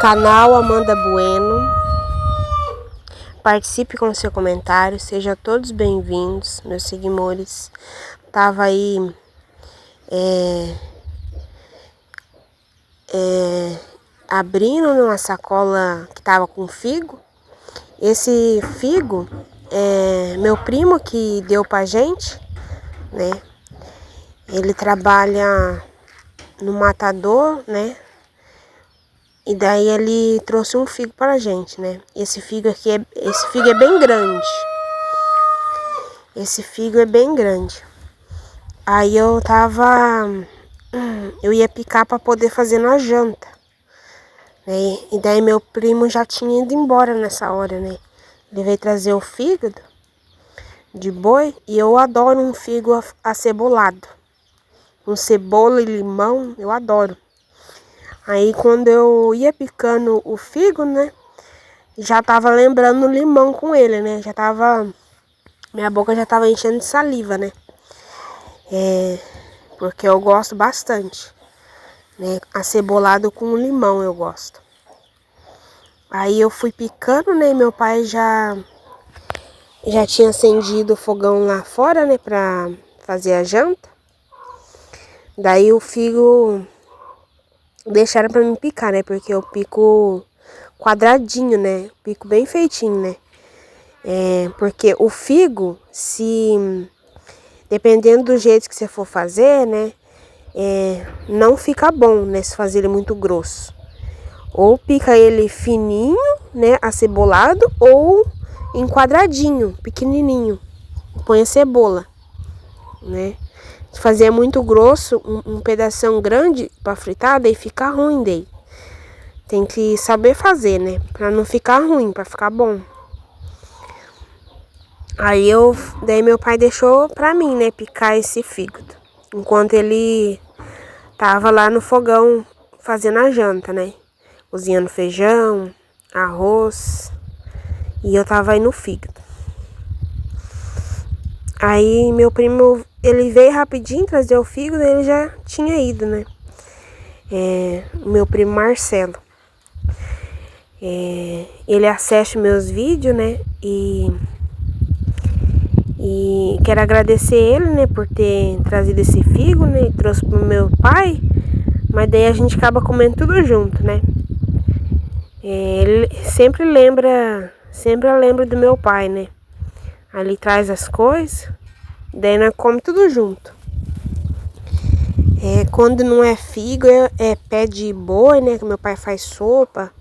canal Amanda Bueno. Participe com seu comentário. Sejam todos bem-vindos, meus seguidores. Tava aí abrindo uma sacola que tava com figo. Esse figo é meu primo que deu pra gente, né? Ele trabalha no matador, né? E daí ele trouxe um figo pra gente, né? Esse figo é bem grande. Esse figo é bem grande. Aí eu ia picar pra poder fazer na janta, né? E daí meu primo já tinha ido embora nessa hora, né? Ele veio trazer o fígado de boi e eu adoro um figo acebolado. Com cebola e limão, eu adoro. Aí quando eu ia picando o figo, né, já tava lembrando o limão com ele, né, minha boca já tava enchendo de saliva, né, porque eu gosto bastante, né, acebolado com limão eu gosto. Aí eu fui picando, né, meu pai já tinha acendido o fogão lá fora, né, pra fazer a janta. Daí o figo deixaram pra mim picar, né? Porque eu pico quadradinho, né? Pico bem feitinho, né? Porque o figo, dependendo do jeito que você for fazer, né? Não fica bom, né? Se fazer ele muito grosso. Ou pica ele fininho, né? Acebolado, ou em quadradinho, pequenininho. Põe a cebola, né? Se fazer muito grosso, um pedação grande pra fritar, daí fica ruim daí. Tem que saber fazer, né? Pra não ficar ruim, pra ficar bom. Daí meu pai deixou pra mim, né? Picar esse fígado. Enquanto ele tava lá no fogão fazendo a janta, né? Cozinhando feijão, arroz. E eu tava aí no fígado. Aí meu primo, ele veio rapidinho trazer o fígado, ele já tinha ido, né? Meu primo Marcelo. Ele assiste meus vídeos, né? E quero agradecer ele, né? Por ter trazido esse figo, né? Trouxe pro meu pai. Mas daí a gente acaba comendo tudo junto, né? Ele sempre lembra do meu pai, né? Ali traz as coisas, daí nós comemos tudo junto. Quando não é figo, é pé de boi, né? Que meu pai faz sopa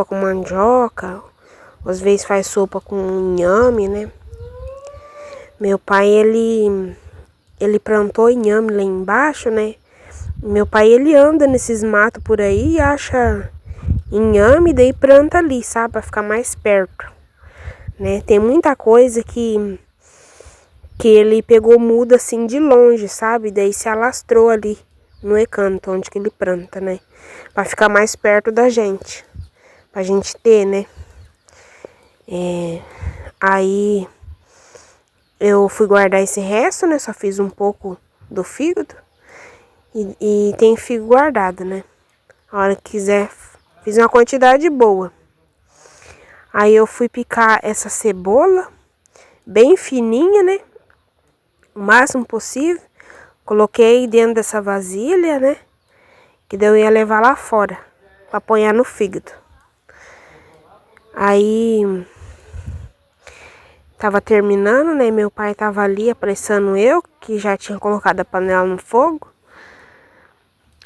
com mandioca, às vezes faz sopa com inhame, né? Meu pai, ele plantou inhame lá embaixo, né? Meu pai, ele anda nesses matos por aí e acha inhame, daí planta ali, sabe? Pra ficar mais perto. Né? Tem muita coisa que ele pegou muda assim de longe, sabe? Daí se alastrou ali no recanto onde que ele planta, né? Pra ficar mais perto da gente. Pra gente ter, né? Aí eu fui guardar esse resto, né? Só fiz um pouco do fígado. E tem figo guardado, né? A hora que quiser, fiz uma quantidade boa. Aí eu fui picar essa cebola, bem fininha, né? O máximo possível. Coloquei dentro dessa vasilha, né? Que daí eu ia levar lá fora, pra apanhar no fígado. Aí, tava terminando, né? Meu pai tava ali apressando eu, que já tinha colocado a panela no fogo.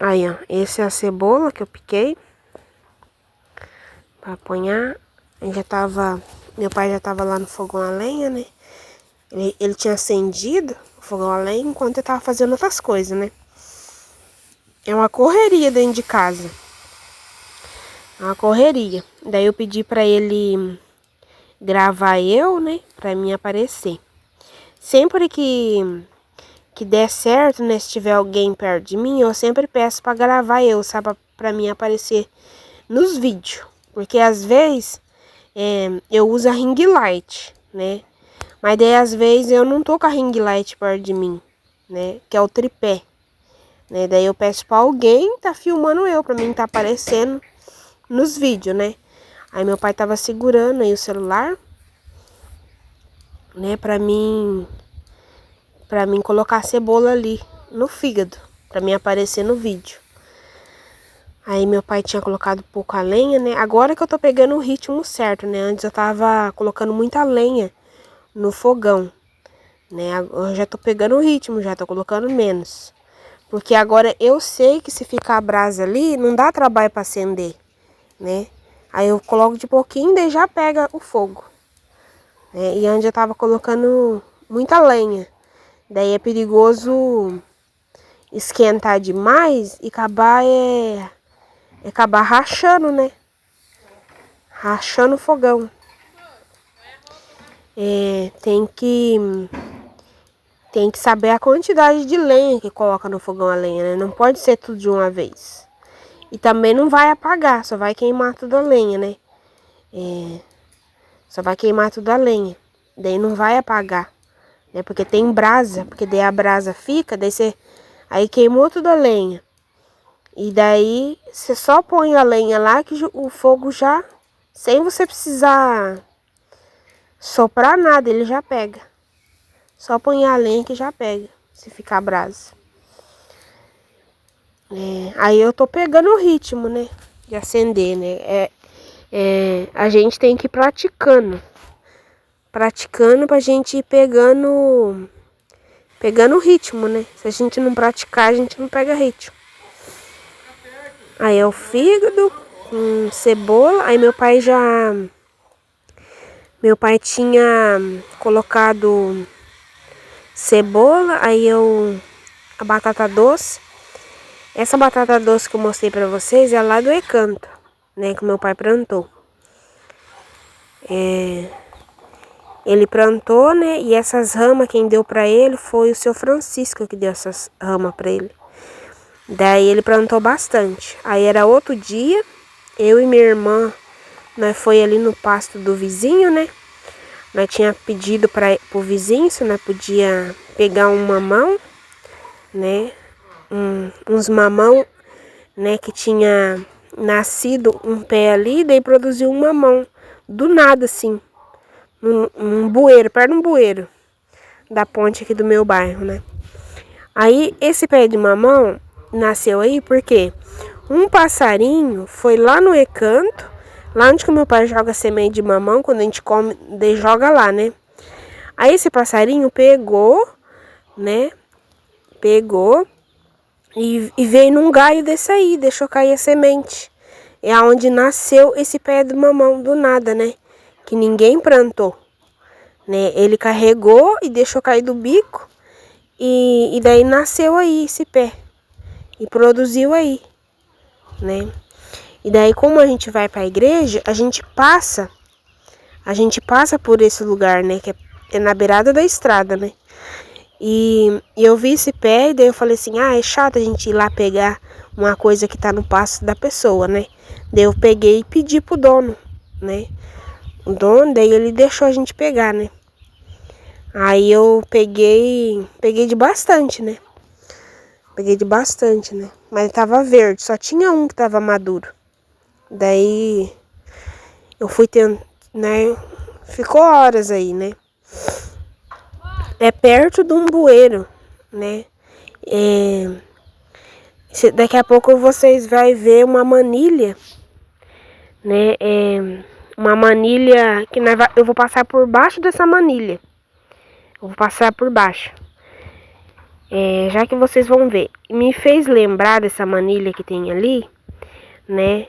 Aí, ó, essa é a cebola que eu piquei pra apanhar. Meu pai já tava lá no fogão a lenha, né? Ele tinha acendido o fogão a lenha enquanto eu tava fazendo outras coisas, né? É uma correria dentro de casa. É uma correria. Daí eu pedi pra ele gravar eu, né? Pra mim aparecer. Sempre que der certo, né? Se tiver alguém perto de mim, eu sempre peço pra gravar eu, sabe? Pra mim aparecer nos vídeos. Porque às vezes eu uso a ring light, né? Mas daí às vezes eu não tô com a ring light perto de mim, né? Que é o tripé, né? Daí eu peço pra alguém tá filmando eu, pra mim tá aparecendo nos vídeos, né? Aí meu pai tava segurando aí o celular, né, pra mim colocar a cebola ali no fígado, pra mim aparecer no vídeo. Aí meu pai tinha colocado pouca lenha, né? Agora que eu tô pegando o ritmo certo, né? Antes eu tava colocando muita lenha no fogão, né? Eu já tô pegando o ritmo, já tô colocando menos. Porque agora eu sei que se ficar a brasa ali, não dá trabalho pra acender, né? Aí eu coloco de pouquinho, daí já pega o fogo, né? E antes eu tava colocando muita lenha. Daí é perigoso esquentar demais e acabar rachando, né? Rachando o fogão. Tem que saber a quantidade de lenha que coloca no fogão a lenha, né? Não pode ser tudo de uma vez. E também não vai apagar, só vai queimar toda a lenha, né? Só vai queimar toda a lenha. Daí não vai apagar, né? Porque tem brasa, porque daí a brasa fica, daí você... Aí queimou toda a lenha. E daí você só põe a lenha lá que o fogo já... Sem você precisar soprar nada, ele já pega. Só põe a lenha que já pega, se ficar brasa. Aí eu tô pegando o ritmo, né? De acender, né? A gente tem que ir praticando. Praticando pra gente ir pegando o ritmo, né? Se a gente não praticar, a gente não pega ritmo. Aí é o fígado com cebola. Aí meu pai tinha colocado cebola, aí a batata doce. Essa batata doce que eu mostrei pra vocês é lá do Recanto, né, que meu pai plantou. Ele plantou, né, e essas ramas quem deu pra ele foi o seu Francisco que deu essas ramas pra ele. Daí ele plantou bastante. Aí era outro dia, eu e minha irmã, nós foi ali no pasto do vizinho, né? Nós tinha pedido pro vizinho se nós podia pegar um mamão, né? Uns mamão, né? Que tinha nascido um pé ali, daí produziu um mamão. Do nada, assim. Num bueiro, perto de um bueiro. Da ponte aqui do meu bairro, né? Aí, esse pé de mamão nasceu aí porque um passarinho foi lá no Recanto, lá onde que meu pai joga semente de mamão, quando a gente come, daí joga lá, né? Aí esse passarinho pegou, né? Pegou e veio num galho desse aí, deixou cair a semente. É aonde nasceu esse pé de mamão, do nada, né? Que ninguém plantou, né? Ele carregou e deixou cair do bico e daí nasceu aí esse pé. E produziu aí, né? E daí, como a gente vai para a igreja, a gente passa por esse lugar, né? Que é na beirada da estrada, né? E eu vi esse pé e daí eu falei assim, é chato a gente ir lá pegar uma coisa que tá no pasto da pessoa, né? Daí eu peguei e pedi pro dono, né? O dono, daí ele deixou a gente pegar, né? Aí eu peguei de bastante, né? Peguei de bastante, né? Mas tava verde, só tinha um que tava maduro. Daí eu fui tendo, né? Ficou horas aí, né? É perto de um bueiro, né? Daqui a pouco vocês vão ver uma manilha, né? Uma manilha que eu vou passar por baixo dessa manilha. Eu vou passar por baixo. Já que vocês vão ver. Me fez lembrar dessa manilha que tem ali, né?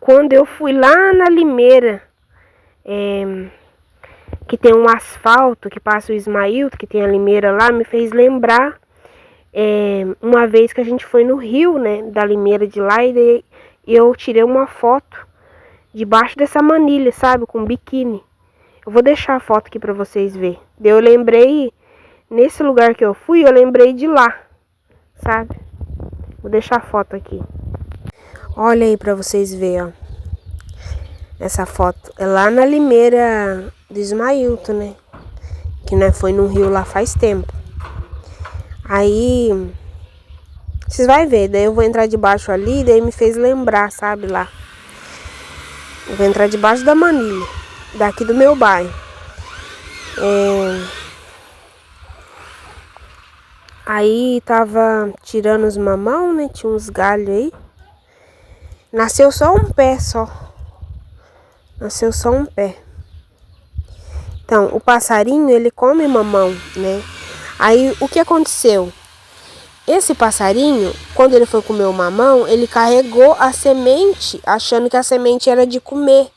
Quando eu fui lá na Limeira, que tem um asfalto que passa o Ismailto, que tem a Limeira lá, me fez lembrar uma vez que a gente foi no rio, né, da Limeira de lá, e daí eu tirei uma foto debaixo dessa manilha, sabe, com biquíni. Eu vou deixar a foto aqui pra vocês verem. Daí eu lembrei, nesse lugar que eu fui, eu lembrei de lá, sabe? Vou deixar a foto aqui. Olha aí pra vocês verem, ó. Essa foto é lá na Limeira do Ismailto, né? Que nós foi no rio lá faz tempo. Aí, vocês vão ver, daí eu vou entrar debaixo ali, daí me fez lembrar, sabe, lá. Eu vou entrar debaixo da manilha, daqui do meu bairro. Aí tava tirando os mamão, né? Tinha uns galhos aí. Nasceu só um pé só. Nasceu só um pé. Então, o passarinho, ele come mamão, né? Aí, o que aconteceu? Esse passarinho, quando ele foi comer o mamão, ele carregou a semente, achando que a semente era de comer,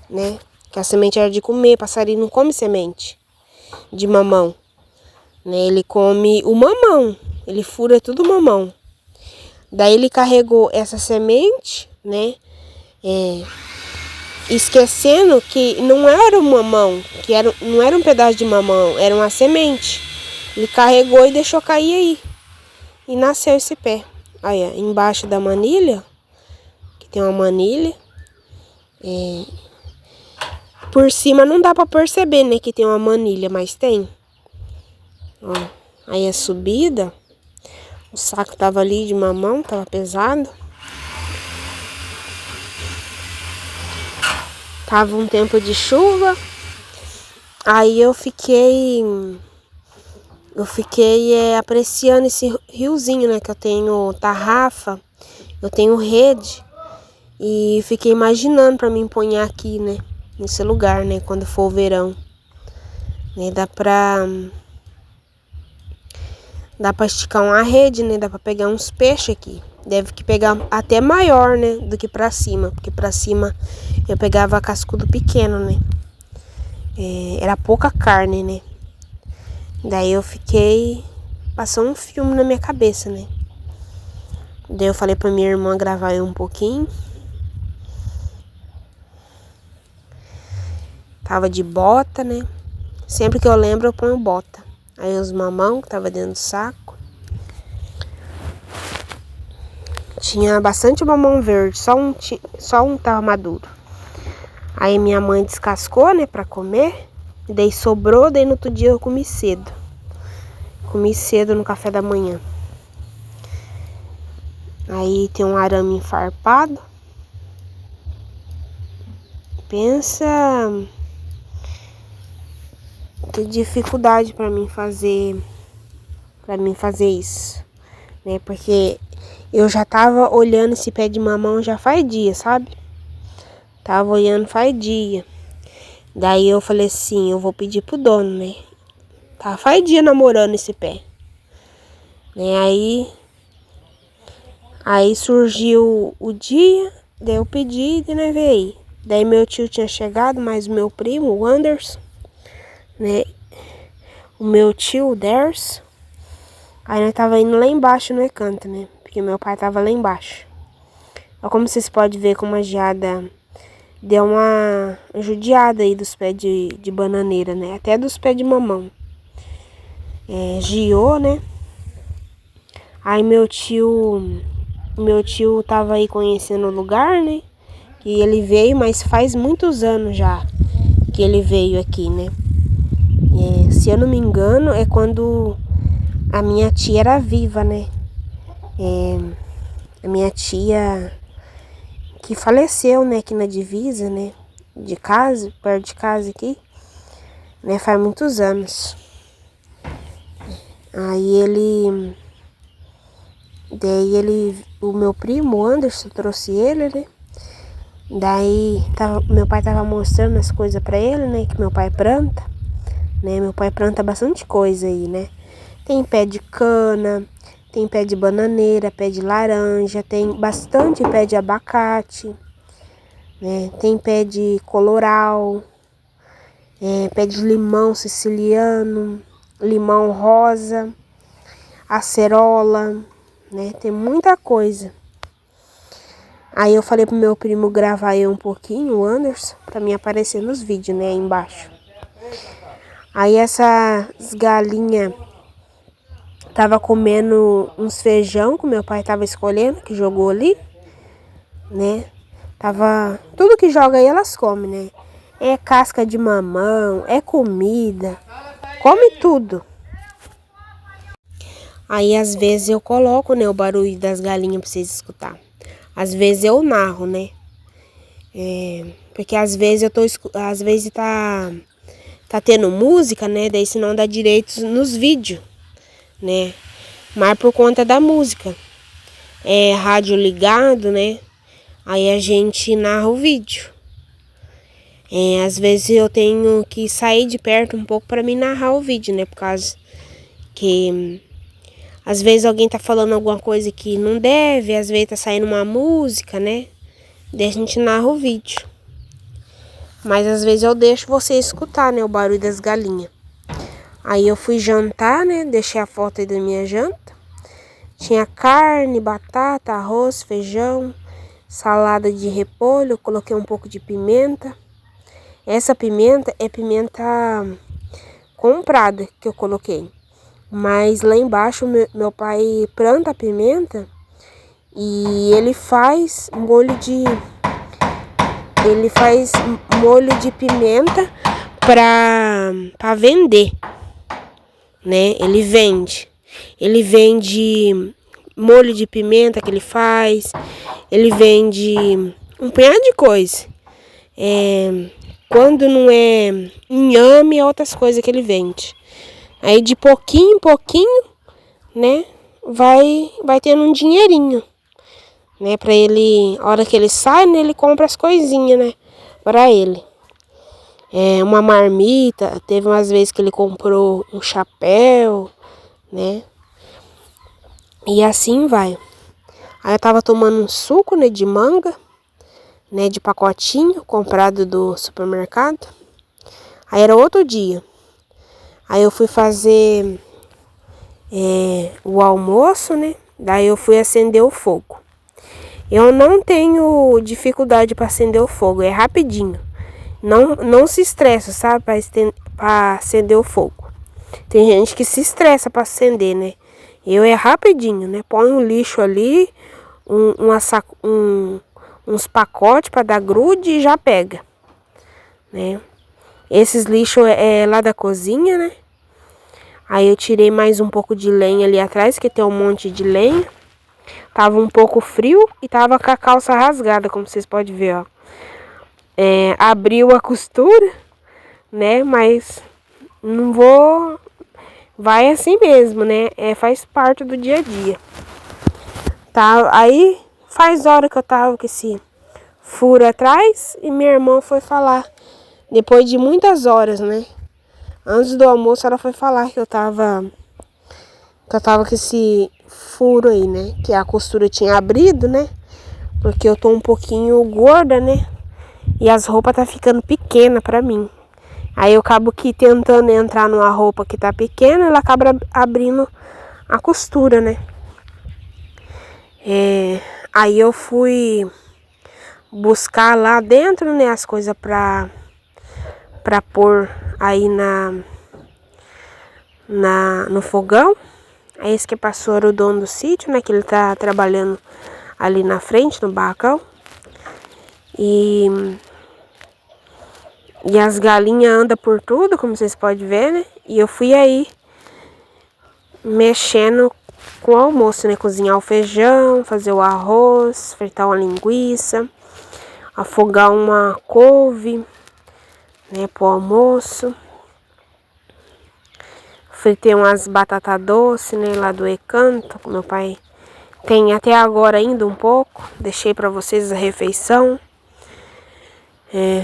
né? Que a semente era de comer. Passarinho não come semente de mamão, né? Ele come o mamão. Ele fura tudo o mamão. Daí ele carregou essa semente, né? Esquecendo que não era um mamão, não era um pedaço de mamão, era uma semente. Ele carregou e deixou cair aí. E nasceu esse pé. Aí, ó, embaixo da manilha, que tem uma manilha. Por cima não dá pra perceber, né, que tem uma manilha, mas tem. Ó, aí a subida. O saco tava ali de mamão, tava pesado. Tava um tempo de chuva. Aí eu fiquei apreciando esse riozinho, né? Que eu tenho tarrafa, eu tenho rede. E fiquei imaginando pra me empunhar aqui, né? Nesse lugar, né? Quando for o verão. Né, dá pra esticar uma rede, né? Dá pra pegar uns peixes aqui. Deve que pegar até maior, né? Do que pra cima. Porque pra cima eu pegava cascudo pequeno, né? Era pouca carne, né? Daí eu fiquei... Passou um filme na minha cabeça, né? Daí eu falei pra minha irmã gravar aí um pouquinho. Tava de bota, né? Sempre que eu lembro eu ponho bota. Aí os mamão que tava dentro do saco. Tinha bastante mamão verde, só um tava maduro. Aí minha mãe descascou, né, pra comer. Daí sobrou, daí no outro dia eu comi cedo. Comi cedo no café da manhã. Aí tem um arame enfarpado. Pensa que dificuldade pra mim fazer isso, né? Porque eu já tava olhando esse pé de mamão já faz dia, sabe? Tava olhando faz dia. Daí eu falei assim, eu vou pedir pro dono, né? Tá faz dia namorando esse pé. Né? Aí surgiu o dia, daí eu pedi e né, veio. Daí meu tio tinha chegado, mais o meu primo, o Anderson, né? O meu tio, o Ders. Aí nós tava indo lá embaixo no recanto, né? Porque meu pai tava lá embaixo. Ó, como vocês podem ver, como a geada deu uma judiada aí dos pés de bananeira, né? Até dos pés de mamão. Giou, né? Aí meu tio tava aí conhecendo o lugar, né? E ele veio, mas faz muitos anos já que ele veio aqui, né? Se eu não me engano, é quando a minha tia era viva, né? A minha tia que faleceu, né? Aqui na divisa, né? De casa, perto de casa aqui. Né? Faz muitos anos. Aí o meu primo, o Anderson, trouxe ele, né? Daí meu pai tava mostrando as coisas pra ele, né? Que meu pai planta, né? Meu pai planta bastante coisa aí, né? Tem pé de cana, tem pé de bananeira, pé de laranja, tem bastante pé de abacate, né? Tem pé de coloral, pé de limão siciliano, limão rosa, acerola, né? Tem muita coisa. Aí eu falei pro meu primo gravar aí um pouquinho, o Anderson, pra mim aparecer nos vídeos, né, aí embaixo. Aí essas galinhas tava comendo uns feijão que meu pai tava escolhendo, que jogou ali, né? Tudo que joga aí elas comem, né? É casca de mamão, é comida, come tudo. Aí às vezes eu coloco, né, o barulho das galinhas pra vocês escutar. Às vezes eu narro, né? Porque às vezes às vezes tá tendo música, né? Daí senão dá direitos nos vídeos, né? Mas por conta da música. Rádio ligado, né? Aí a gente narra o vídeo. Às vezes eu tenho que sair de perto um pouco para me narrar o vídeo, né? Por causa que às vezes alguém tá falando alguma coisa que não deve, às vezes tá saindo uma música, né? Daí a gente narra o vídeo. Mas às vezes eu deixo você escutar, né? O barulho das galinhas. Aí eu fui jantar, né? Deixei a foto aí da minha janta. Tinha carne, batata, arroz, feijão, salada de repolho. Coloquei um pouco de pimenta. Essa pimenta é pimenta comprada que eu coloquei. Mas lá embaixo meu pai planta a pimenta e ele faz molho de pimenta para vender, né? Ele vende molho de pimenta que ele faz, ele vende um punhado de coisa. Quando não é inhame, é outras coisas que ele vende. Aí de pouquinho em pouquinho, né, vai tendo um dinheirinho, né, pra ele, a hora que ele sai, né, ele compra as coisinhas, né, pra ele. Uma marmita, teve umas vezes que ele comprou um chapéu, né, e assim vai. Aí eu tava tomando um suco, né, de manga, né, de pacotinho, comprado do supermercado. Aí era outro dia. Aí eu fui fazer o almoço, né? Daí eu fui acender o fogo. Eu não tenho dificuldade para acender o fogo, é rapidinho. Não se estressa, sabe? Para acender o fogo. Tem gente que se estressa para acender, né? Eu é rapidinho, né? Põe um lixo ali, uns pacotes para dar grude e já pega, né? Esses lixos é lá da cozinha, né? Aí eu tirei mais um pouco de lenha ali atrás, que tem um monte de lenha. Tava um pouco frio e tava com a calça rasgada, como vocês podem ver, ó. Abriu a costura, né? Mas não vou... Vai assim mesmo, né? Faz parte do dia a dia. Tá? Aí faz hora que eu tava com esse furo atrás e minha irmã foi falar. Depois de muitas horas, né? Antes do almoço ela foi falar que eu tava com esse furo aí, né? Que a costura tinha abrido, né? Porque eu tô um pouquinho gorda, né? E as roupas tá ficando pequena pra mim. Aí eu acabo que tentando entrar numa roupa que tá pequena, ela acaba abrindo a costura, né? Aí eu fui buscar lá dentro, né? As coisas pra pôr aí no fogão. É esse que passou era o dono do sítio, né? Que ele tá trabalhando ali na frente, no barracão. E as galinhas andam por tudo, como vocês podem ver, né? E eu fui aí mexendo com o almoço, né? Cozinhar o feijão, fazer o arroz, fritar uma linguiça, afogar uma couve, né? Pro almoço. Fritei umas batatas doces, né? Lá do Encanto, que meu pai tem até agora ainda um pouco. Deixei pra vocês a refeição.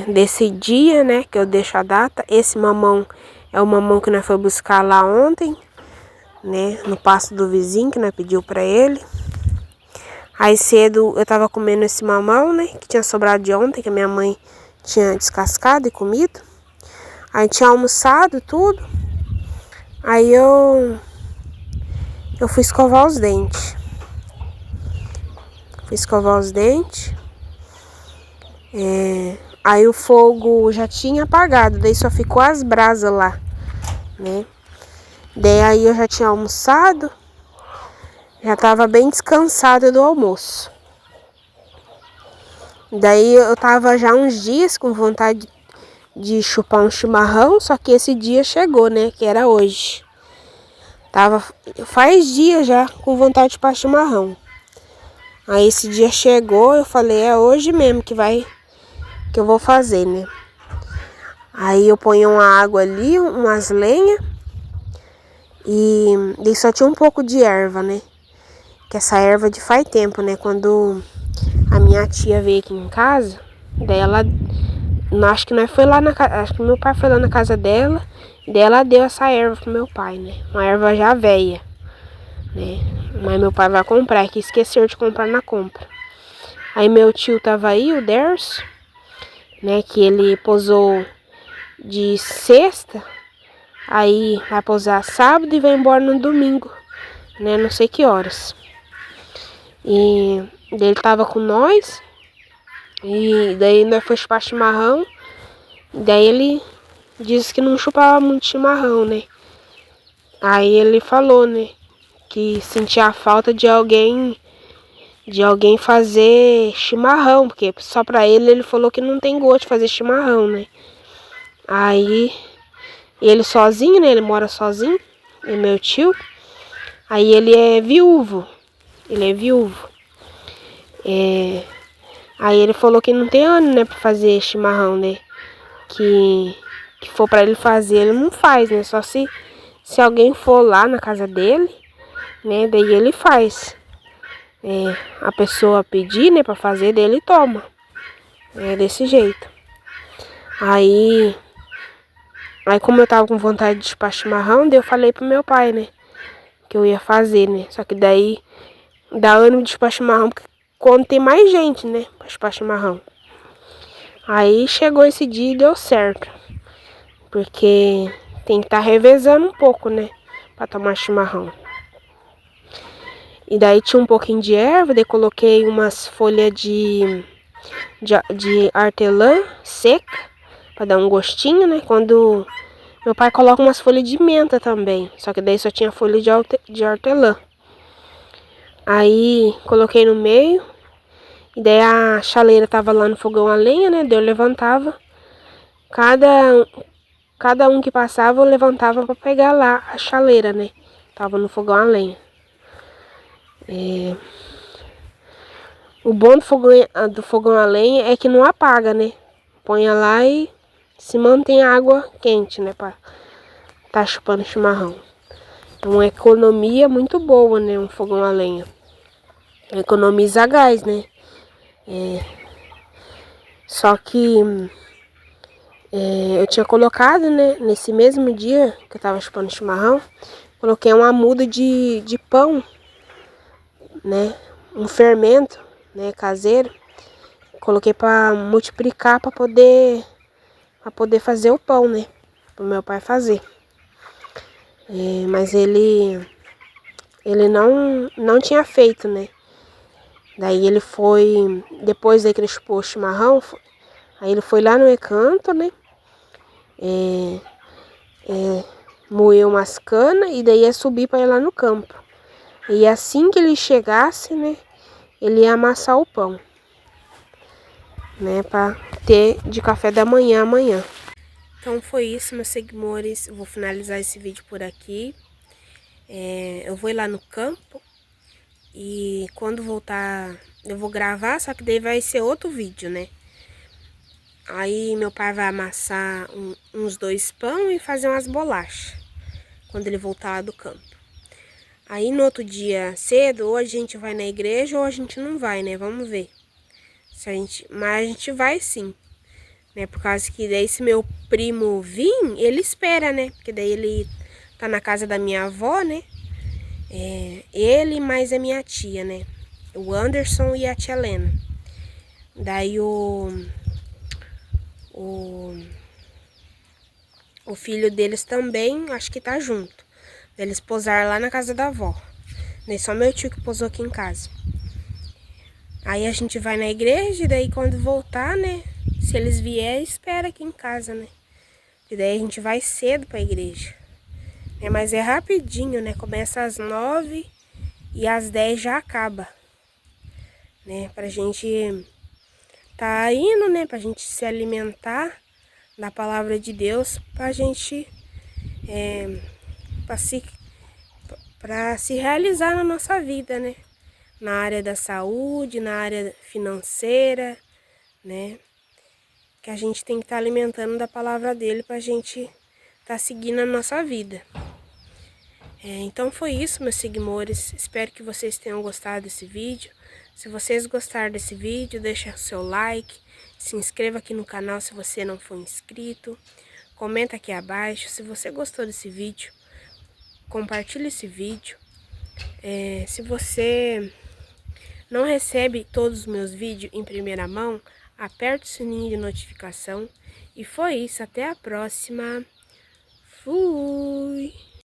Desse dia, né, que eu deixo a data. Esse mamão é o mamão que nós foi buscar lá ontem, né, no pasto do vizinho, que nós pediu pra ele. Aí cedo eu tava comendo esse mamão, né, que tinha sobrado de ontem, que a minha mãe tinha descascado e comido. Aí tinha almoçado tudo. Aí eu fui escovar os dentes. Aí o fogo já tinha apagado, daí só ficou as brasas lá, né? Daí aí eu já tinha almoçado, já tava bem descansada do almoço. Daí eu tava já uns dias com vontade de chupar um chimarrão, só que esse dia chegou, né? Que era hoje. Faz dias já com vontade de chupar chimarrão. Aí esse dia chegou, eu falei, é hoje mesmo que vai que eu vou fazer, né? Aí eu ponho uma água ali, umas lenhas. E daí só tinha um pouco de erva, né? Que essa erva de faz tempo, né? Quando a minha tia veio aqui em casa, daí ela... Acho que nós foi lá na casa... Acho que meu pai foi lá na casa dela. E daí ela deu essa erva pro meu pai, né? Uma erva já velha, né? Mas meu pai vai comprar, que esqueceu de comprar na compra. Aí meu tio tava aí, o Derso, né? Que ele posou de sexta. Aí vai pousar sábado e vai embora no domingo, né? Não sei que horas. E ele tava com nós. E daí nós foi chupar chimarrão. Daí ele disse que não chupava muito chimarrão, né? Aí ele falou, né? Que sentia a falta de alguém fazer chimarrão. Porque só pra ele falou que não tem gosto de fazer chimarrão, né? Aí ele sozinho, né? Ele mora sozinho. É meu tio. Aí ele é viúvo. Aí ele falou que não tem ano, né, pra fazer chimarrão, né? Que for pra ele fazer, ele não faz, né? Só se alguém for lá na casa dele, né? Daí ele faz. A pessoa pedir, né, pra fazer, daí ele toma. É desse jeito. Aí como eu tava com vontade de chupar chimarrão, daí eu falei pro meu pai, né? Que eu ia fazer, né? Só que daí dá ânimo de chupar chimarrão quando tem mais gente, né? Pra chupar chimarrão. Aí chegou esse dia e deu certo. Porque tem que estar revezando um pouco, né? Pra tomar chimarrão. E daí tinha um pouquinho de erva, daí coloquei umas folhas de hortelã seca. Pra dar um gostinho, né? Quando meu pai coloca umas folhas de menta também. Só que daí só tinha folha de hortelã. Aí coloquei no meio. E daí a chaleira tava lá no fogão a lenha, né? Daí eu levantava. Cada um que passava eu levantava pra pegar lá a chaleira, né? Tava no fogão a lenha. O bom do fogão a lenha é que não apaga, né? Põe lá e se mantém a água quente, né? Pra tá chupando chimarrão. É uma economia muito boa, né? Um fogão a lenha. Economiza gás, né? Só que eu tinha colocado, né? Nesse mesmo dia que eu tava chupando chimarrão, coloquei uma muda de pão, né? Um fermento, né? Caseiro. Coloquei pra multiplicar pra poder fazer o pão, né? Pro meu pai fazer. Mas ele não tinha feito, né? Daí ele foi, depois daí que ele chupou o chimarrão, aí ele foi lá no recanto, né? Moeu umas canas e daí ia subir para ir lá no campo. E assim que ele chegasse, né? Ele ia amassar o pão, né? Para ter de café da manhã amanhã. Então foi isso, meus seguidores. Eu vou finalizar esse vídeo por aqui. Eu vou ir lá no campo. E quando voltar, eu vou gravar, só que daí vai ser outro vídeo, né? Aí meu pai vai amassar uns 2 pão e fazer umas bolachas, quando ele voltar lá do campo. Aí no outro dia cedo, ou a gente vai na igreja ou a gente não vai, né? Vamos ver. Mas a gente vai sim, né? Por causa que daí se meu primo vir, ele espera, né? Porque daí ele tá na casa da minha avó, né? Ele mais a minha tia, né? O Anderson e a tia Helena. Daí o filho deles também, acho que tá junto. Eles pousaram lá na casa da avó. Nem só meu tio que pousou aqui em casa. Aí a gente vai na igreja e daí quando voltar, né? Se eles vierem, espera aqui em casa, né? E daí a gente vai cedo pra igreja. Mas é rapidinho, né? Começa às 9 e às 10 já acaba. Né? Pra gente tá indo, né? Pra gente se alimentar da palavra de Deus. Pra gente para se realizar na nossa vida, né? Na área da saúde, na área financeira, né? que a gente tem que estar alimentando da palavra dele para a gente estar seguindo a nossa vida. Então foi isso, meus seguidores. Espero que vocês tenham gostado desse vídeo. Se vocês gostaram desse vídeo, deixa o seu like, se inscreva aqui no canal se você não for inscrito, comenta aqui abaixo. Se você gostou desse vídeo, compartilhe esse vídeo. Se você não recebe todos os meus vídeos em primeira mão, aperte o sininho de notificação. E foi isso, até a próxima. Fui!